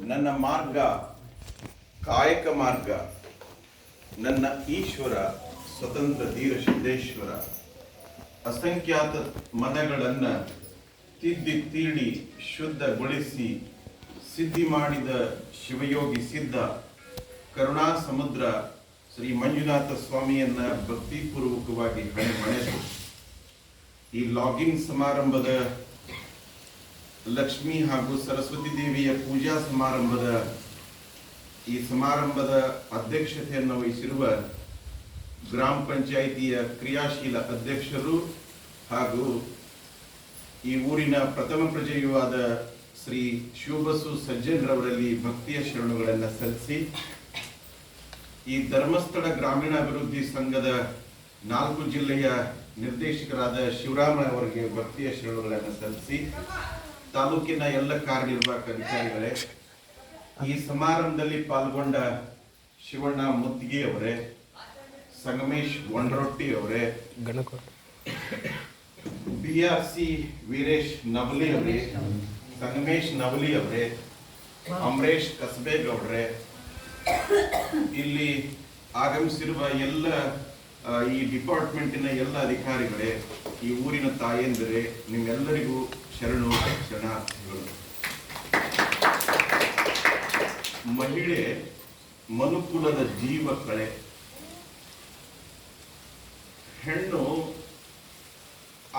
ನನ್ನ ಮಾರ್ಗ ಕಾಯಕ ಮಾರ್ಗ, ನನ್ನ ಈಶ್ವರ ಸ್ವತಂತ್ರ ಧೀರ ಸಿದ್ದೇಶ್ವರ. ಅಸಂಖ್ಯಾತ ಮನಗಳನ್ನು ತಿದ್ದಿ ತೀಡಿ ಶುದ್ಧಗೊಳಿಸಿ ಸಿದ್ಧಿ ಮಾಡಿದ ಶಿವಯೋಗಿ ಸಿದ್ಧ ಕರುಣಾ ಸಮುದ್ರ ಶ್ರೀ ಮಂಜುನಾಥ ಸ್ವಾಮಿಯನ್ನ ಭಕ್ತಿಪೂರ್ವಕವಾಗಿ ಮಣೆದು ಈ ಲಾಗಿಂಗ್ ಸಮಾರಂಭದ ಲಕ್ಷ್ಮೀ ಹಾಗೂ ಸರಸ್ವತಿ ದೇವಿಯ ಪೂಜಾ ಸಮಾರಂಭದ ಈ ಸಮಾರಂಭದ ಅಧ್ಯಕ್ಷತೆಯನ್ನು ವಹಿಸಿರುವ ಗ್ರಾಮ ಪಂಚಾಯಿತಿಯ ಕ್ರಿಯಾಶೀಲ ಅಧ್ಯಕ್ಷರು ಹಾಗೂ ಈ ಊರಿನ ಪ್ರಥಮ ಪ್ರಜೆಯೂ ಆದ ಶ್ರೀ ಶಿವಬಸು ಸಜ್ಜನರವರಲ್ಲಿ ಭಕ್ತಿಯ ಶರಣುಗಳನ್ನು ಸಲ್ಲಿಸಿ, ಈ ಧರ್ಮಸ್ಥಳ ಗ್ರಾಮೀಣಾಭಿವೃದ್ಧಿ ಸಂಘದ 4 ಜಿಲ್ಲೆಯ ನಿರ್ದೇಶಕರಾದ ಶಿವರಾಮ ಅವರಿಗೆ ಭಕ್ತಿಯ ಶರಣುಗಳನ್ನು ಸಲ್ಲಿಸಿ, ತಾಲೂಕಿನ ಎಲ್ಲ ಕಾರ್ಯನಿರ್ವಾಹಕ ಅಧಿಕಾರಿಗಳೇ, ಈ ಸಮಾರಂಭದಲ್ಲಿ ಪಾಲ್ಗೊಂಡ ಶಿವಣ್ಣ ಮುತ್ತಿಗೆ ಅವರೇ, ಸಂಗಮೇಶ್ ವಂಡ್ರೊಟ್ಟಿ ಅವರೇ, BRC ವೀರೇಶ್ ನವಲಿ ಅವರೇ, ಸಂಗಮೇಶ್ ನವಲಿ ಅವರೇ, ಅಮರೇಶ್ ಕಸಬೇಗೌಡ್ರೆ, ಇಲ್ಲಿ ಆಗಮಿಸಿರುವ ಎಲ್ಲ ಈ ಡಿಪಾರ್ಟ್ಮೆಂಟಿನ ಎಲ್ಲ ಅಧಿಕಾರಿಗಳೇ, ಈ ಊರಿನ ತಾಯಂದಿರೇ, ನಿಮ್ಮೆಲ್ಲರಿಗೂ ಶರಣಾರ್ಥಿಗಳು. ಮಹಿಳೆ ಮನುಕುಲದ ಜೀವ ಕಳೆ. ಹೆಣ್ಣು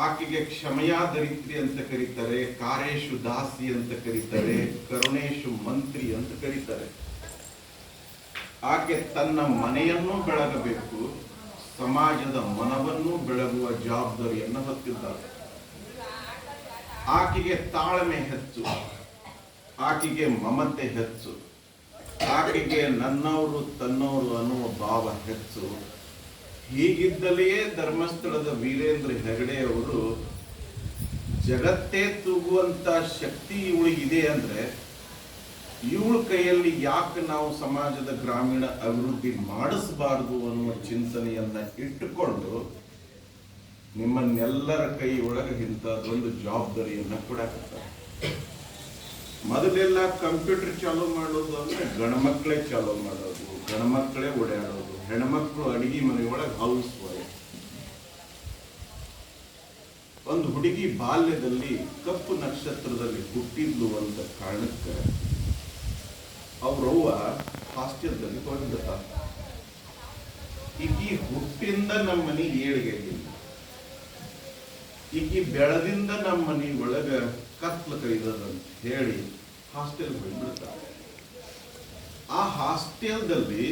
ಆಕೆಗೆ ಕ್ಷಮೆಯಾದರಿತ್ರಿ ಅಂತ ಕರೀತಾರೆ, ಕಾರೇಶು ದಾಸಿ ಅಂತ ಕರೀತಾರೆ, ಕರುಣೇಶು ಮಂತ್ರಿ ಅಂತ ಕರೀತಾರೆ. ಆಕೆ ತನ್ನ ಮನೆಯನ್ನು ಬೆಳಗಬೇಕು, ಸಮಾಜದ ಮನವನ್ನು ಬೆಳಗುವ ಜವಾಬ್ದಾರಿಯನ್ನು ಹೊತ್ತಿದ್ದಾಳೆ. ಆಕೆಗೆ ತಾಳ್ಮೆ ಹೆಚ್ಚು, ಆಕೆಗೆ ಮಮತೆ ಹೆಚ್ಚು, ಆಕೆಗೆ ನನ್ನವರು ತನ್ನವರು ಅನ್ನುವ ಭಾವ ಹೆಚ್ಚು. ಹೀಗಿದ್ದಲೆಯೇ ಧರ್ಮಸ್ಥಳದ ವೀರೇಂದ್ರ ಹೆಗಡೆ ಅವರು ಜಗತ್ತೇ ತೂಗುವಂತ ಶಕ್ತಿ ಇವಳಿಗಿದೆ ಅಂದ್ರೆ, ಇವಳ ಕೈಯಲ್ಲಿ ಯಾಕೆ ನಾವು ಸಮಾಜದ ಗ್ರಾಮೀಣ ಅಭಿವೃದ್ಧಿ ಮಾಡಿಸಬಾರದು ಅನ್ನುವ ಚಿಂತನೆಯನ್ನ ಇಟ್ಟುಕೊಂಡು ನಿಮ್ಮನ್ನೆಲ್ಲರ ಕೈ ಒಳಗೆ ಇಂಥದ್ದೊಂದು ಜವಾಬ್ದಾರಿಯನ್ನ ಕೊಡಾಕತ್ತಾರೆ. ಮೊದಲೆಲ್ಲ ಕಂಪ್ಯೂಟರ್ ಚಾಲೂ ಮಾಡೋದು ಅಂದ್ರೆ ಗಣಮಕ್ಕಳೇ ಚಾಲೂ ಮಾಡೋದು, ಗಣಮಕ್ಕಳೇ ಓಡಾಡೋದು, ಹೆಣ್ಮಕ್ಳು ಅಡಿಗೆ ಮನೆಯೊಳಗೆ ಹೌಸ್ ವೈಫ್. ಒಂದು ಹುಡುಗಿ ಬಾಲ್ಯದಲ್ಲಿ ಕಪ್ಪು ನಕ್ಷತ್ರದಲ್ಲಿ ಹುಟ್ಟಿದ್ಲು ಅಂತ ಕಾರಣಕ್ಕೆ ಅವ್ರವ್ವ ಹಾಸ್ಟೆಲ್ದಲ್ಲಿ ಹೊರಬಿಡ್ತಾರ. ಈಕಿ ಹುಟ್ಟಿಂದ ನಮ್ಮ ಮನೆ ಏಳಿಗೆ ಇಲ್ಲ, ಈಕಿ ಬೆಳದಿಂದ ನಮ್ಮ ಮನೆ ಒಳಗ ಕತ್ಲ ಕೈದಂತ ಹೇಳಿ ಹಾಸ್ಟೆಲ್ ಹೋಗ್ಬಿಡ್ತಾರೆ. ಆ ಹಾಸ್ಟೆಲ್ದಲ್ಲಿ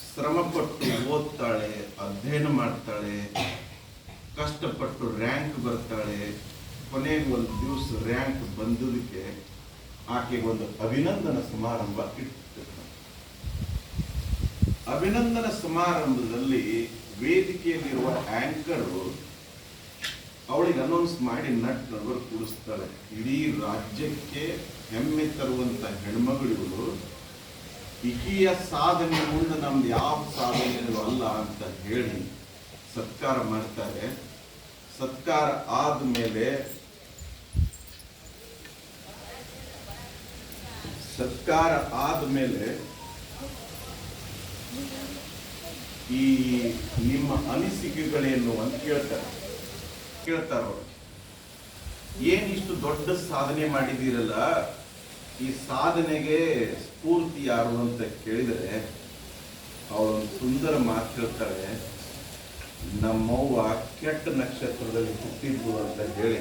ಶ್ರಮಪಟ್ಟು ಓದ್ತಾಳೆ, ಅಧ್ಯಯನ ಮಾಡ್ತಾಳೆ, ಕಷ್ಟಪಟ್ಟು ರ್ಯಾಂಕ್ ಬರ್ತಾಳೆ. ಕೊನೆಗೆ ಒಂದು ದಿವಸ ರ್ಯಾಂಕ್ ಬಂದದಕ್ಕೆ ಆಕೆಗೆ ಒಂದು ಅಭಿನಂದನಾ ಸಮಾರಂಭ ಇಟ್ಟಿರ್ತಾರೆ. ಅಭಿನಂದನಾ ಸಮಾರಂಭದಲ್ಲಿ ವೇದಿಕೆಯಲ್ಲಿರುವ ಆಂಕರು ಅವಳಿಗೆ ಅನೌನ್ಸ್ ಮಾಡಿ ನಟನವರು ಕೂಡಿಸ್ತಾಳೆ. ಇಡೀ ರಾಜ್ಯಕ್ಕೆ ಹೆಮ್ಮೆ ತರುವಂತ ಹೆಣ್ಮಗಳು ಈಕೆಯ ಸಾಧನೆ ಮುಂದೆ ನಮ್ದು ಯಾವ ಸಾಧನೆಗಳು ಅಲ್ಲ ಅಂತ ಹೇಳಿ ಸತ್ಕಾರ ಮಾಡ್ತಾರೆ. ಸತ್ಕಾರ ಆದ್ಮೇಲೆ ಈ ನಿಮ್ಮ ಅನಿಸಿಕೆಗಳೇನು ಅಂತ ಕೇಳ್ತಾರ. ಏನಿಷ್ಟು ದೊಡ್ಡ ಸಾಧನೆ ಮಾಡಿದ್ದೀರಲ್ಲ, ಈ ಸಾಧನೆಗೆ ಸ್ಫೂರ್ತಿ ಯಾರು ಅಂತ ಕೇಳಿದರೆ ಅವಳೊಂದು ಸುಂದರ ಮಾತು ಹೇಳ್ತಾಳೆ, ನಮ್ಮವ್ವ ಕೆಟ್ಟ ನಕ್ಷತ್ರದಲ್ಲಿ ಹುಟ್ಟಿದ್ಲು ಅಂತ ಹೇಳಿ